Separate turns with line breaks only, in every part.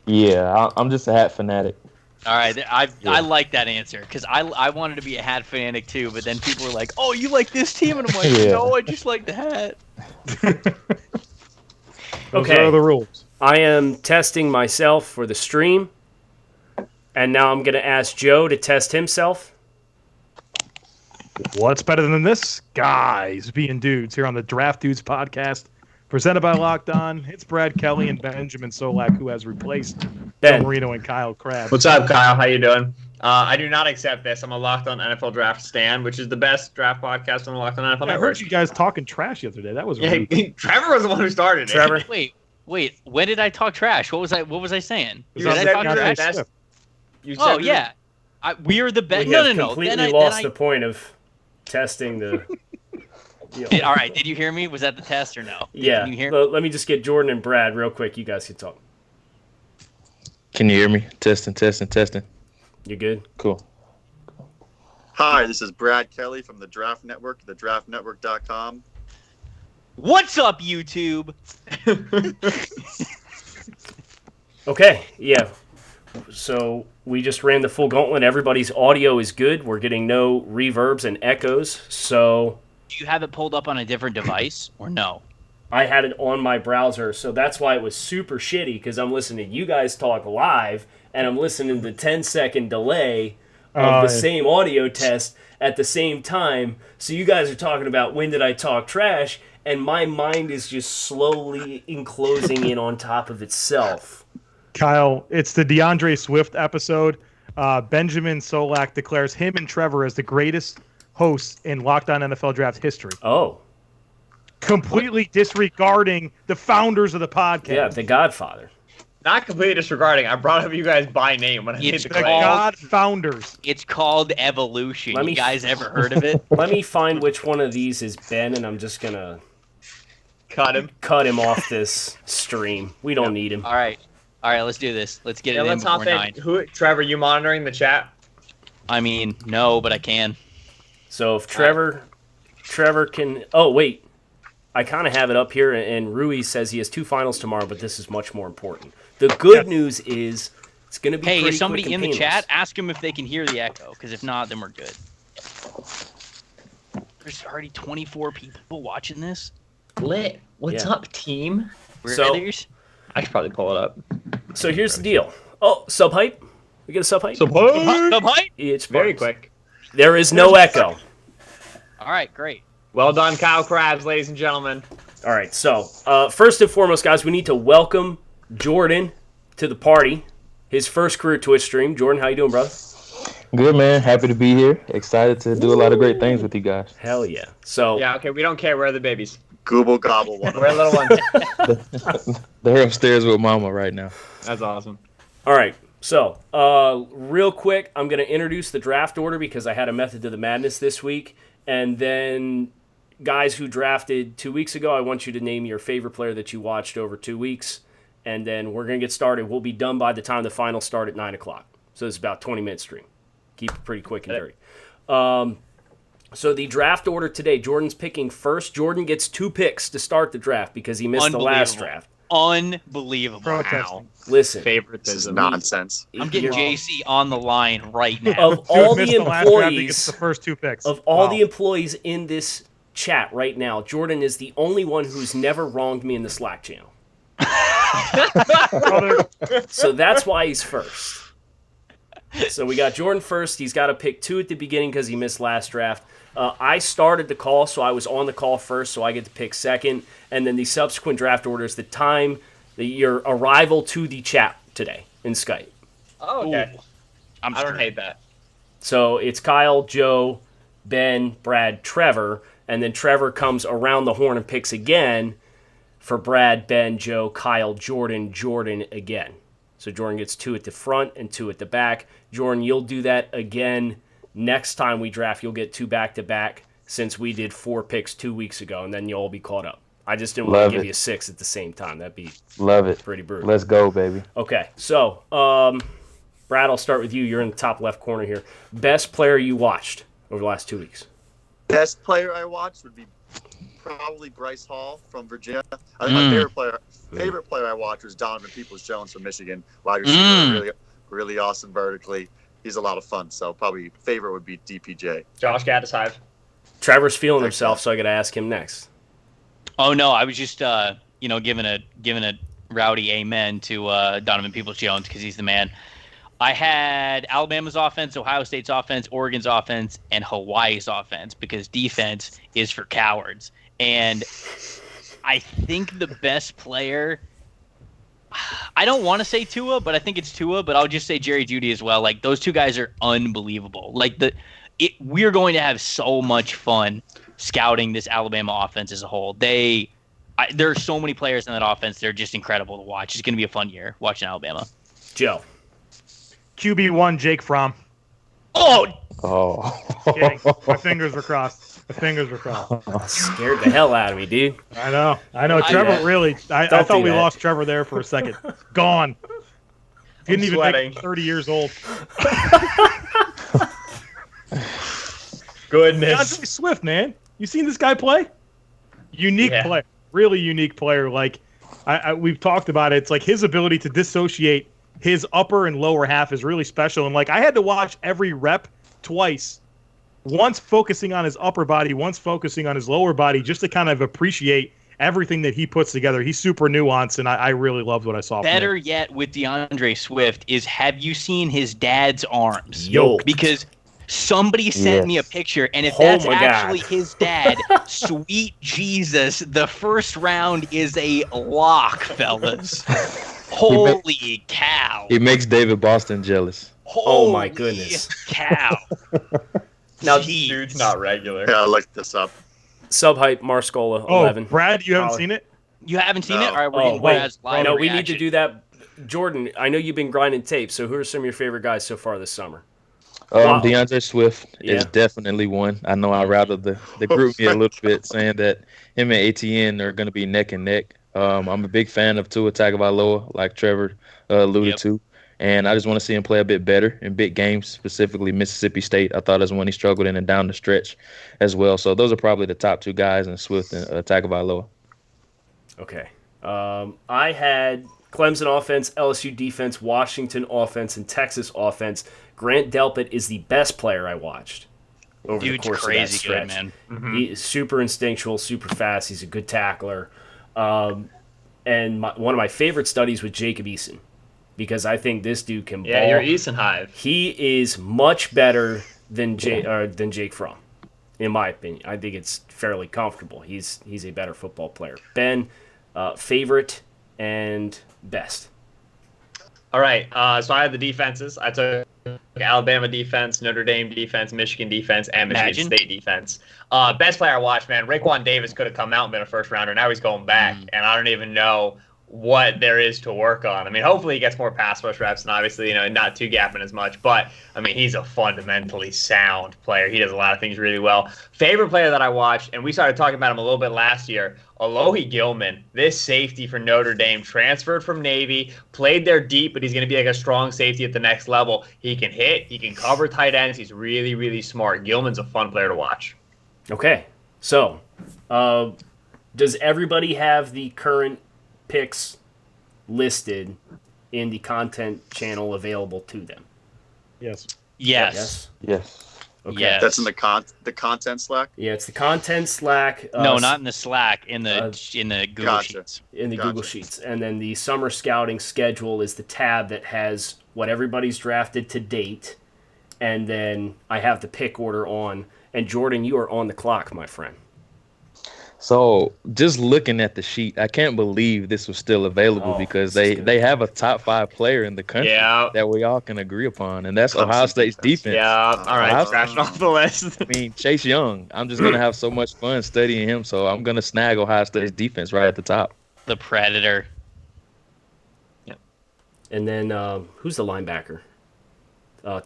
Yeah, I'm just a hat fanatic.
All right, I like that answer because I wanted to be a hat fanatic too, but then people were like, "Oh, you like this team?" And I'm like,
Yeah.
"No, I just like the hat."
Those are the rules. I am testing myself for the stream, and now I'm going to ask Joe to test himself.
What's better than this? Guys being dudes here on the Draft Dudes podcast, presented by Locked On. It's Brad Kelly and Benjamin Solak, who has replaced
Ben.
Bill Marino and Kyle Krabs.
What's up, Kyle? How you doing? I do not accept this. I'm a Locked On NFL Draft stan, which is the best draft podcast on the Locked On NFL
I
Network.
heard you guys talking trash the other day. That was rude.
Trevor was the one who started it.
Trevor.
Wait. When did I talk trash? What was I saying?
You
Did
said
I talk
you're the
trash?
best. You said
Oh yeah, we are the best.
We
No.
have completely lost the point of testing the.
All right, did you hear me? Was that the test or no?
Yeah.
Can you hear me?
Let me just get Jordan and Brad real quick. You guys can talk.
Can you hear me? Testing.
You good?
Cool.
Hi, this is Brad Kelly from the Draft Network, thedraftnetwork.com.
What's up, YouTube?
Okay, yeah. So we just ran the full gauntlet. Everybody's audio is good. We're getting no reverbs and echoes. So
Do you have it pulled up on a different device or no?
I had it on my browser, so that's why it was super shitty, because I'm listening to you guys talk live, and I'm listening to the 10-second delay of the same audio test at the same time. So you guys are talking about when did I talk trash, and my mind is just slowly enclosing in on top of itself.
Kyle, it's the DeAndre Swift episode. Benjamin Solak declares him and Trevor as the greatest hosts in Locked On NFL Draft history.
Oh.
Completely disregarding the founders of the podcast.
Yeah, the Godfather.
Not completely disregarding. I brought up you guys by name when I made the
The
claim.
God founders.
It's called evolution. You guys ever heard of it?
Let me find which one of these is Ben, and I'm just going to
cut him
off this stream. We don't need him.
All right, let's do this. Let's get it in
let's
before
hop in.
9.
Trevor, you monitoring the chat?
I mean, no, but I can.
So if Trevor can... Oh, wait. I kind of have it up here, and Rui says he has 2 finals tomorrow, but this is much more important. The good news is it's going to be pretty
Hey, is somebody
quick
in
and
the
painless.
chat? Ask them if they can hear the echo, because if not, then we're good. There's already 24 people watching this.
Lit. What's up, team?
We're
So-
others.
I should probably pull it up.
So here's the deal. Oh, sub-hype? We get a sub-hype?
Sub-hype?
It's
Very
Sparks.
quick.
There is no echo.
All right, great.
Well done, Kyle Krabs, ladies and gentlemen.
All right, so first and foremost, guys, we need to welcome Jordan to the party. His first career Twitch stream. Jordan, how you doing, brother?
Good, man. Happy to be here. Excited to do a lot of great things with you guys.
Hell yeah. So
Yeah, okay, we don't care. Where are the babies?
Google gobble one.
We're little ones.
They're upstairs with Mama right now.
That's awesome.
All right, so real quick, I'm going to introduce the draft order because I had a method to the madness this week. And then guys who drafted 2 weeks ago, I want you to name your favorite player that you watched over 2 weeks. And then we're going to get started. We'll be done by the time the finals start at 9 o'clock. So it's about 20-minute stream. Keep it pretty quick and dirty. So the draft order today, Jordan's picking first. Jordan gets 2 picks to start the draft because he missed the last draft.
Unbelievable.
Protesting.
Listen,
This is nonsense.
I'm getting JC on the line right now.
of all
Dude
the
missed last draft, he gets
employees,
the first 2 picks.
of all
Wow.
the employees in this chat right now, Jordan is the only one who's never wronged me in the Slack channel. So that's why he's first. So we got Jordan first. He's got to pick 2 at the beginning because he missed last draft. I started the call, so I was on the call first, so I get to pick second. And then the subsequent draft order is the time, your arrival to the chat today in Skype.
Oh, okay.
Ooh,
I don't hate that.
So it's Kyle, Joe, Ben, Brad, Trevor, and then Trevor comes around the horn and picks again for Brad, Ben, Joe, Kyle, Jordan again. So Jordan gets 2 at the front and 2 at the back. Jordan, you'll do that again next time we draft. You'll get 2 back-to-back since we did 4 picks 2 weeks ago, and then you'll all be caught up. I just didn't want
Love
to give
it.
you 6 at the same time. That'd be
Love it.
pretty brutal.
Let's go, baby.
Okay, so Brad, I'll start with you. You're in the top left corner here. Best player you watched over the last 2 weeks?
Best player I watched would be probably Bryce Hall from Virginia. I think my favorite player I watched was Donovan Peoples-Jones from Michigan. Wide receiver, really, really awesome vertically. He's a lot of fun. So probably favorite would be DPJ.
Josh Gaddis Hive.
Trevor's feeling himself, so I got to ask him next.
Oh no, I was just giving a rowdy amen to Donovan Peoples-Jones because he's the man. I had Alabama's offense, Ohio State's offense, Oregon's offense, and Hawaii's offense because defense is for cowards. And I think the best player, I don't want to say Tua, but I think it's Tua, but I'll just say Jerry Jeudy as well. Like, those two guys are unbelievable. Like, we're going to have so much fun scouting this Alabama offense as a whole. There are so many players in that offense. They're just incredible to watch. It's going to be a fun year watching Alabama.
Joe.
QB1, Jake Fromm.
Oh!
Kidding. My fingers were crossed.
Scared the hell out of me, dude.
I know. Trevor really. I thought we lost Trevor there for a second. Gone. Didn't even make him 30 years old.
Goodness.
DeAndre Swift, man. You seen this guy play? Unique player. Really unique player. Like, we've talked about it. It's like his ability to dissociate his upper and lower half is really special. And, like, I had to watch every rep twice. Once focusing on his upper body, once focusing on his lower body, just to kind of appreciate everything that he puts together. He's super nuanced, and I really loved what I saw.
Better yet with DeAndre Swift is, have you seen his dad's arms?
Yo.
Because somebody sent me a picture, and if that's actually his dad, sweet Jesus, the first round is a lock, fellas. Holy cow.
He makes David Boston jealous.
Oh, my goodness.
Cow.
Now, dude's not regular.
Yeah, I looked this up.
Subhype Marscola 11.
Brad, you haven't seen it?
You haven't seen it? All right, we're getting
wait.
Brad's live
No, we
reaction.
need to do that. Jordan, I know you've been grinding tape, so who are some of your favorite guys so far this summer?
DeAndre Swift is definitely one. I know I routed the group me a little bit, saying that him and ATN are going to be neck and neck. I'm a big fan of Tua Tagovailoa, like Trevor alluded to. And I just want to see him play a bit better in big games, specifically Mississippi State. I thought that's when he struggled in and down the stretch as well. So those are probably the top two guys, in Swift and Tagovailoa.
Okay. I had Clemson offense, LSU defense, Washington offense, and Texas offense. Grant Delpit is the best player I watched over the course of that stretch.
Good, man.
Mm-hmm. He is super instinctual, super fast. He's a good tackler. And one of my favorite studies was Jacob Eason, because I think this dude can ball.
Yeah, you're Eason Hive.
He is much better than Jake Fromm, in my opinion. I think it's fairly comfortable. He's a better football player. Ben, favorite and best.
All right, so I had the defenses. I took Alabama defense, Notre Dame defense, Michigan defense, and Michigan State defense. Best player I watched, man. Raekwon Davis could have come out and been a first rounder. Now he's going back, and I don't even know what there is to work on. I mean, hopefully he gets more pass rush reps, and obviously, not two gapping as much. But I mean, he's a fundamentally sound player. He does a lot of things really well. Favorite player that I watched, and we started talking about him a little bit last year, Alohi Gilman. This safety for Notre Dame, transferred from Navy, played there deep, but he's going to be like a strong safety at the next level. He can hit, he can cover tight ends. He's really, really smart. Gilman's a fun player to watch.
Okay, so does everybody have the current picks listed in the content channel available to them?
Yes.
Yes.
Okay.
Yes.
That's in the content Slack?
Yeah, it's the content Slack.
No, not in the Slack, in the Google Sheets.
In the Google Sheets. And then the summer scouting schedule is the tab that has what everybody's drafted to date. And then I have the pick order on. And Jordan, you are on the clock, my friend.
So just looking at the sheet, I can't believe this was still available because they have a top 5 player in the country that we all can agree upon, and that's Ohio State's defense.
Yeah, all right, scratching off the list.
I mean, Chase Young, I'm just going to have so much fun studying him, so I'm going to snag Ohio State's defense right at the top.
The Predator.
Yep. And then who's the linebacker?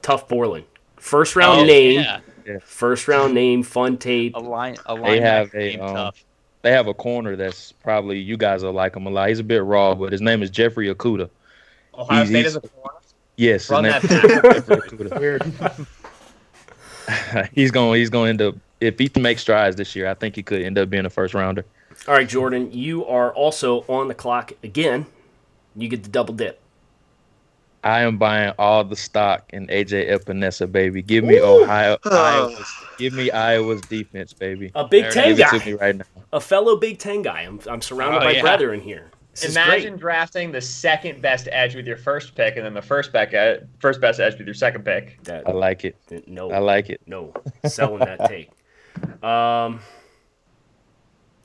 Tough Borland. First round name. Yeah. First round name, fun tape.
They have a corner that's probably, you guys will like him a lot. He's a bit raw, but his name is Jeffrey Okudah.
Ohio State is a corner?
Yes.
Run that
Jeffrey Okudah.
Weird.
he's going to if he can make strides this year, I think he could end up being a first rounder.
All right, Jordan, you are also on the clock again. You get the double dip.
I am buying all the stock in AJ Epinesa, baby. Give me Iowa's defense, baby.
A Big Ten
Give
guy.
it to me right now.
A fellow Big Ten guy. I'm surrounded by brethren here.
Imagine drafting the second best edge with your first pick, and then the first best edge with your second pick.
I like it.
No,
I like it.
No, selling that take.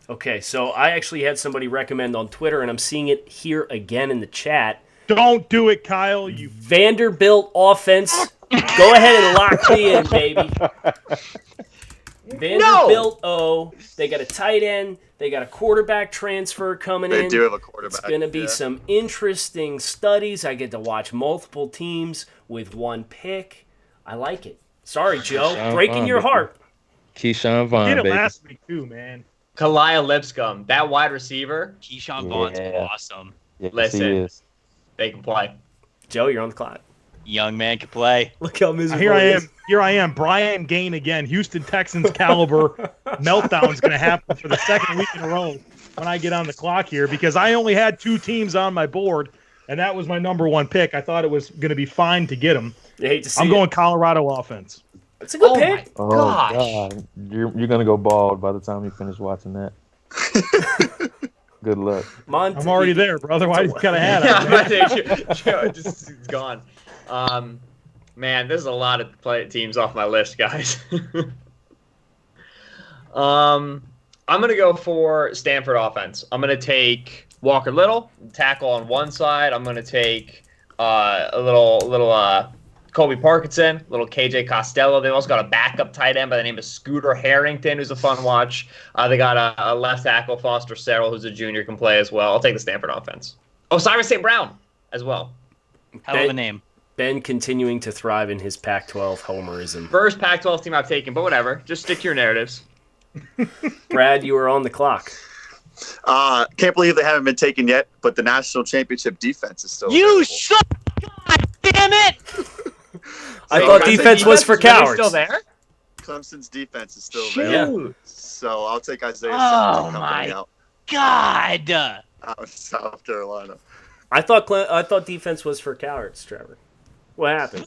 Okay, so I actually had somebody recommend on Twitter, and I'm seeing it here again in the chat.
Don't do it, Kyle. You
Vanderbilt offense. Go ahead and lock me in, baby. Vanderbilt, they got a tight end. They got a quarterback transfer coming in.
They do have a quarterback.
It's going to be some interesting studies. I get to watch multiple teams with one pick. I like it. Sorry, Joe.
Keyshawn
Breaking
Vaughn,
your
baby.
heart.
Keyshawn Vaughn,
did it
baby.
last week too, man.
Kalaya Lipscomb, that wide receiver.
Keyshawn Vaughn's awesome.
Yes,
Listen.
he is.
They can play.
Joe, you're on the clock.
Young man can play.
Look how miserable
Here I am. Brian Gain again. Houston Texans caliber meltdown is going to happen for the second week in a row when I get on the clock here because I only had 2 teams on my board, and that was my number 1 pick. I thought it was going to be fine to get them.
You hate to see
I'm going Colorado offense.
It's a good pick.
Oh,
Gosh.
God. You're going to go bald by the time you finish watching that. Good luck.
I'm already there, brother. Why you got a hat on?
Joe just is gone. Man, there's a lot of teams off my list, guys. I'm going to go for Stanford offense. I'm going to take Walker Little, tackle on one side. I'm going to take a little Kobe Parkinson, little KJ Costello. They also got a backup tight end by the name of Scooter Harrington, who's a fun watch. They got a left tackle, Foster Serrell, who's a junior, can play as well. I'll take the Stanford offense. Oh, Cyrus St. Brown as well.
Hell of a name.
Ben continuing to thrive in his Pac-12 homerism.
First Pac-12 team I've taken, but whatever. Just stick to your narratives.
Brad, you are on the clock.
Can't believe they haven't been taken yet, but the national championship defense is still
You
available.
shut! God damn it!
I thought defense was for cowards.
Still there?
Clemson's defense is still available. So I'll take Isaiah
Oh,
Simmons and
my
company out
God!
of South Carolina.
I thought defense was for cowards, Trevor. What happened?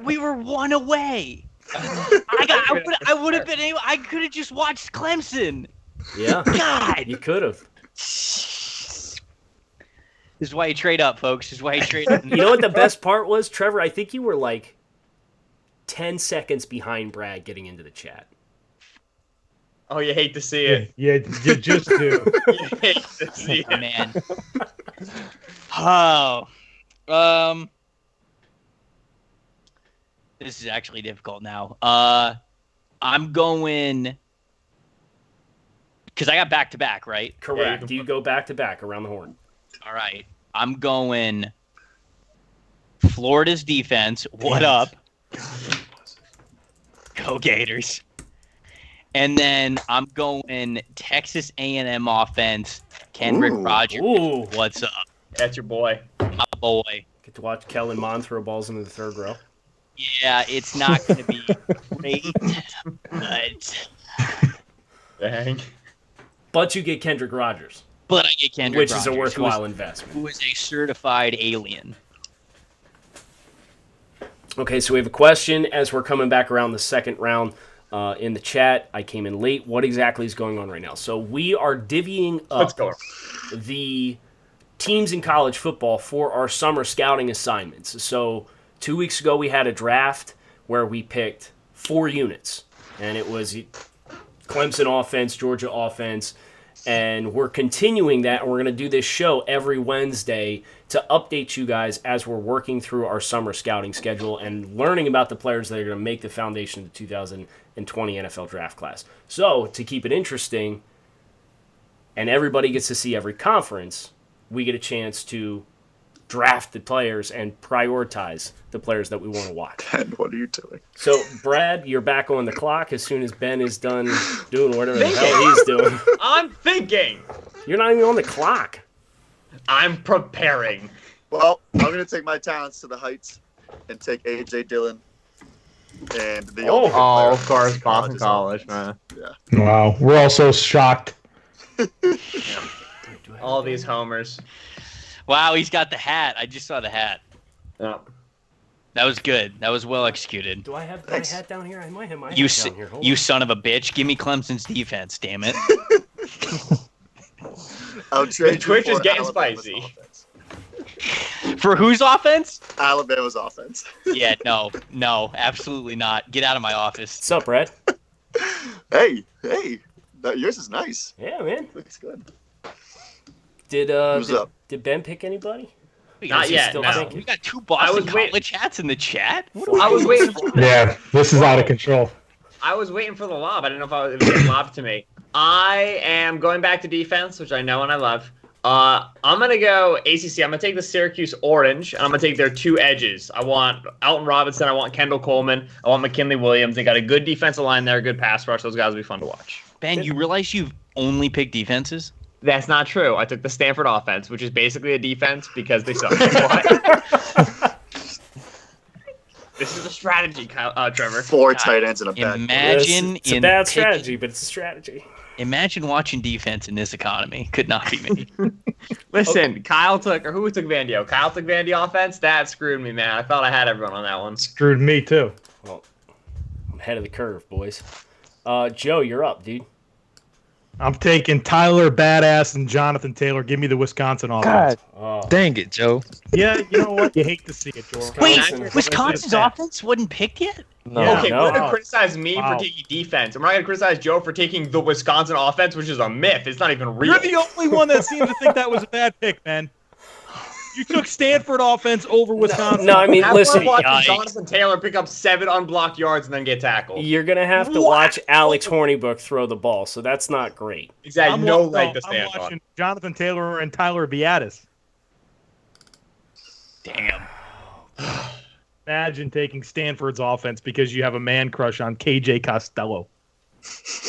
We were 1 away. I would have been able. I could have just watched Clemson.
Yeah.
God.
You could have.
This is why you trade up, folks. This is why you trade up.
You know what the best part was, Trevor? I think you were like 10 seconds behind Brad getting into the chat.
Oh, you hate to see it.
Yeah, you just do.
You hate to see it.
Man. Oh. This is actually difficult now. I'm going because I got back-to-back, right?
Correct. Do you go back-to-back around the horn?
All right. I'm going Florida's defense. What up? Go Gators. And then I'm going Texas A&M offense. Kendrick Rogers.
Ooh.
What's up?
That's your boy.
My boy.
Get to watch Kellen Mond throw balls into the third row.
Yeah, it's not going to be great, but
Dang.
But you get Kendrick Rogers,
I get Kendrick
which
Rogers,
is a worthwhile investment.
who is a certified alien.
Okay, so we have a question as we're coming back around the second round in the chat. I came in late. What exactly is going on right now? So we are divvying
Let's
up
go.
the teams in college football for our summer scouting assignments. So 2 weeks ago we had a draft where we picked 4 units, and it was Clemson offense, Georgia offense, and we're continuing that, and we're going to do this show every Wednesday to update you guys as we're working through our summer scouting schedule and learning about the players that are going to make the foundation of the 2020 NFL draft class. So, to keep it interesting, and everybody gets to see every conference, we get a chance to draft the players and prioritize the players that we want to watch.
And what are you doing?
So, Brad, you're back on the clock as soon as Ben is done doing whatever the hell he's doing.
I'm thinking.
You're not even on the clock.
I'm preparing.
Well, I'm going to take my talents to the heights and take A.J. Dillon and the
Oh.
ultimate player
of course,
Boston
Boston
College.
College, man.
Wow, we're all so shocked.
All these homers.
Wow, he's got the hat. I just saw the hat.
Yeah.
That was good. That was well executed.
Do I have my
Thanks.
hat down here? I might have my
You
hat down here. Hold
you
on.
son of a bitch! Give me Clemson's defense, damn it!
I'll trade you
Twitch is
for
getting
Alabama's
spicy.
offense.
For whose offense?
Alabama's offense.
Yeah, no, absolutely not. Get out of my office.
What's up, Brad?
Hey, yours is nice.
Yeah, man.
Looks good.
Did
up?
did Ben pick anybody?
Not
Is he
yet,
still
no.
thinking?
We got two Boston
was waiting-
College hats in the chat. What
I was waiting.
Yeah, this is out of control.
I was waiting for the lob. I didn't know if it was getting lobbed to me. I am going back to defense, which I know and I love. I'm gonna go ACC. I'm gonna take the Syracuse Orange, and I'm gonna take their two edges. I want Alton Robinson. I want Kendall Coleman. I want McKinley Williams. They got a good defensive line there, good pass rush. Those guys will be fun to watch.
Ben, you realize you've only picked defenses?
That's not true. I took the Stanford offense, which is basically a defense because they suck. This is a strategy, Trevor.
4 tight ends and a bad.
Imagine
It's a bad strategy, but it's a strategy.
Imagine watching defense in this economy. Could not be me.
Listen, who took Vandio? Kyle took Vandy offense? That screwed me, man. I thought I had everyone on that one.
Screwed me too.
Well, I'm ahead of the curve, boys. Joe, you're up, dude.
I'm taking Tyler Badass and Jonathan Taylor. Give me the Wisconsin offense.
God,
Oh,
dang it, Joe.
Yeah, you know what? You hate to see it, Jordan.
Wait, Wisconsin's offense wasn't picked yet?
No.
Yeah.
Okay,
no.
we're going to criticize me
Wow.
for taking defense. I'm not going to criticize Joe for taking the Wisconsin offense, which is a myth. It's not even real.
You're the only one that seems to think that was a bad pick, man. You took Stanford offense over Wisconsin.
No, I mean,
Have
listen,
fun watching
yikes.
Jonathan Taylor pick up 7 unblocked yards and then get tackled.
you're gonna have to watch Alex Hornibrook throw the ball, so that's not great.
Exactly,
I'm
no
wa-
leg to
I'm
stand
watching
on.
Jonathan Taylor and Tyler Biadasz.
Damn.
Imagine taking Stanford's offense because you have a man crush on KJ Costello.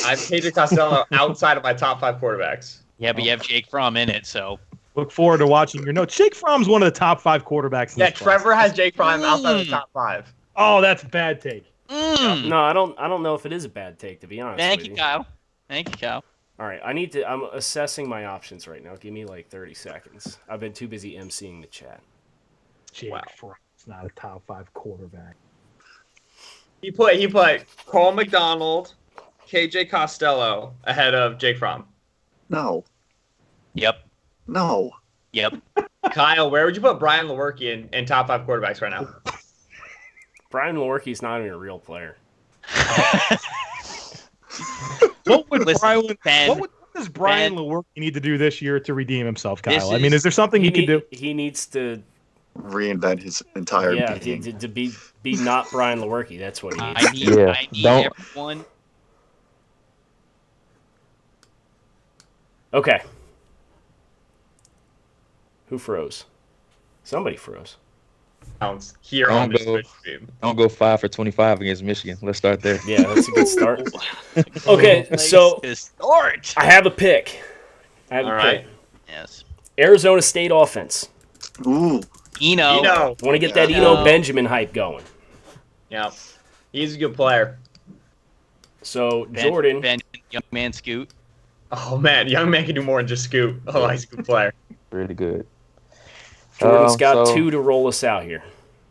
I have KJ Costello outside of my top 5 quarterbacks.
Yeah, but you have Jake Fromm in it, so.
Look forward to watching your notes. Jake Fromm's one of the top 5 quarterbacks. In
Yeah,
this class.
Trevor has Jake Prime outside of the top 5.
Oh, that's a bad take.
No, I don't know if it is a bad take, to be honest.
Thank
with
you, Kyle. Thank you, Kyle.
All right, I'm assessing my options right now. Give me like 30 seconds. I've been too busy emceeing the chat.
Jake
Wow.
Fromm's not a top 5 quarterback.
He put Cole McDonald, KJ Costello ahead of Jake Fromm.
No,
Yep.
no.
Yep.
Kyle, where would you put Brian Lewerke in top 5 quarterbacks right now?
Brian Lewerke's not even a real player.
What would
Listen, Ben,
what does Brian
Ben.
Lewerke need to do this year to redeem himself,
This
Kyle? I mean,
is-
is there something he can do?
He needs to,
Reinvent his entire
yeah,
being.
to be not Brian Lewerke. That's what he needs.
I need,
Yeah,
I need
don't-
everyone.
Okay. Who froze? Somebody froze.
Pounds here
Don't
on this
go.
Twitch stream.
Don't go 5 for 25 against Michigan. Let's start there.
Yeah, that's a good start. Okay, so
To start.
I have a pick.
All right.
Yes.
Arizona State offense.
Ooh,
Eno.
Want to get that
Yeah.
Eno Benjamin hype going.
Yeah. He's a good player.
So
Ben,
Jordan,
Ben, young man, Scoot.
Oh, man. Young man can do more than just scoop. Oh, he's a good player.
Really good.
Jordan's got
so
2 to roll us out here.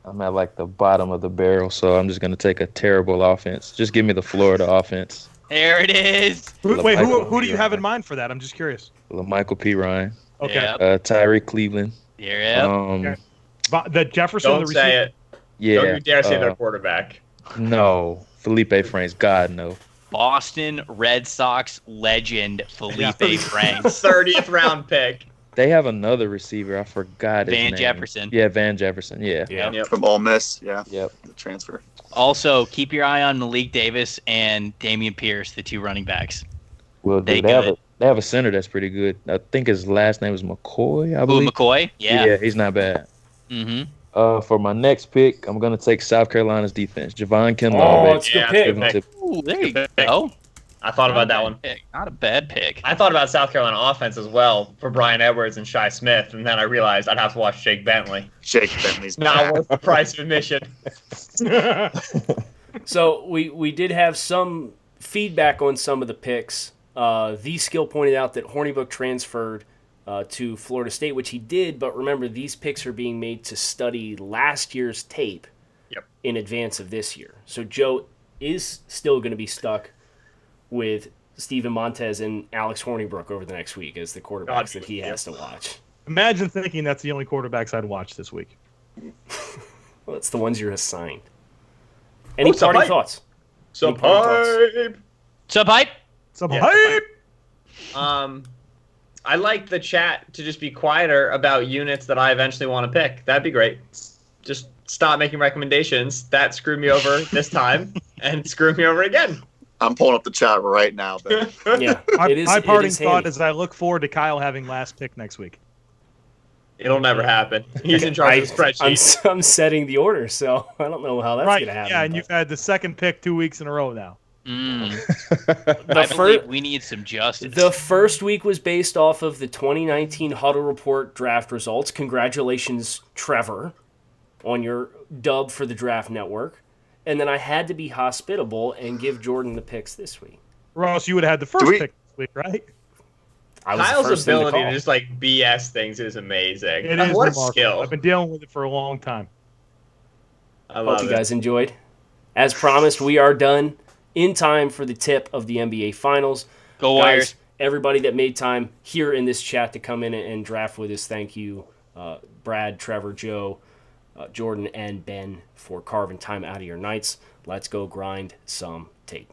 I'm at like the bottom of the barrel, so I'm just gonna take a terrible offense. Just give me the Florida offense.
There it is.
Wait,
Michael
who do you
P.
have in
Ryan.
mind for that? I'm just curious.
Michael P. Ryan,
Okay.
Yep.
Tyreek Cleveland.
Yep.
Okay. The Jefferson,
Don't
the
say
receiver.
it.
Yeah.
Don't you dare say their
uh,
quarterback.
No, Felipe Franks. God no.
Boston Red Sox legend Felipe Franks.
30th round pick.
They have another receiver. I forgot his
Van
name.
Jefferson.
Yeah, Van Jefferson. Yeah.
Yeah.
Yep.
from Ole Miss. Yeah,
Yep.
the transfer.
Also, keep your eye on Malik Davis and Damian Pierce, the 2 running backs.
Well,
They
they have
good.
they have a center that's pretty good. I think his last name is McCoy. I
Ooh,
believe.
McCoy? Yeah.
He's not bad.
Mm-hmm.
For my next pick, I'm gonna take South Carolina's defense. Javon Kinlaw.
Oh,
baby.
it's a good
Yeah,
pick.
Give him to-
Ooh, there you
Good pick.
go.
I thought about that
Not a
one.
bad pick. Not a bad pick.
I thought about South Carolina offense as well for Brian Edwards and Shi Smith, and then I realized I'd have to watch Jake Bentley.
Jake Bentley's
Not
back.
worth the price of admission.
So we did have some feedback on some of the picks. The Skill pointed out that Hornybook transferred to Florida State, which he did, but remember, these picks are being made to study last year's tape in advance of this year. So Joe is still going to be stuck with Steven Montez and Alex Hornibrook over the next week as the quarterbacks that he has to watch.
Imagine thinking that's the only quarterbacks I'd watch this week.
Well, it's the ones you're assigned. Any party thoughts?
Sub hype.
Sub hype.
Sub hype.
I'd like the chat to just be quieter about units that I eventually want to pick. That'd be great. Just stop making recommendations. That screwed me over this time and screwed me over again.
I'm pulling up the chat right now.
Yeah,
my parting thought is I look forward to Kyle having last pick next week.
It'll never happen. He's in charge of the spreadsheet.
I'm setting the order, so I don't know how that's going to happen.
Yeah, and you've had the second pick 2 weeks in a row now.
I believe we need some justice.
The first week was based off of the 2019 Huddle Report draft results. Congratulations, Trevor, on your dub for the Draft Network. And then I had to be hospitable and give Jordan the picks this week.
Ross, you would have had the first pick this week, right?
Kyle's ability to just BS things is amazing.
It is
what a
remarkable.
skill.
I've been dealing with it for a long time.
I love
Hope you guys enjoyed. As promised, we are done in time for the tip of the NBA Finals.
Go Warriors.
Guys, everybody that made time here in this chat to come in and draft with us, thank you. Brad, Trevor, Joe, Jordan, and Ben for carving time out of your nights. Let's go grind some tape.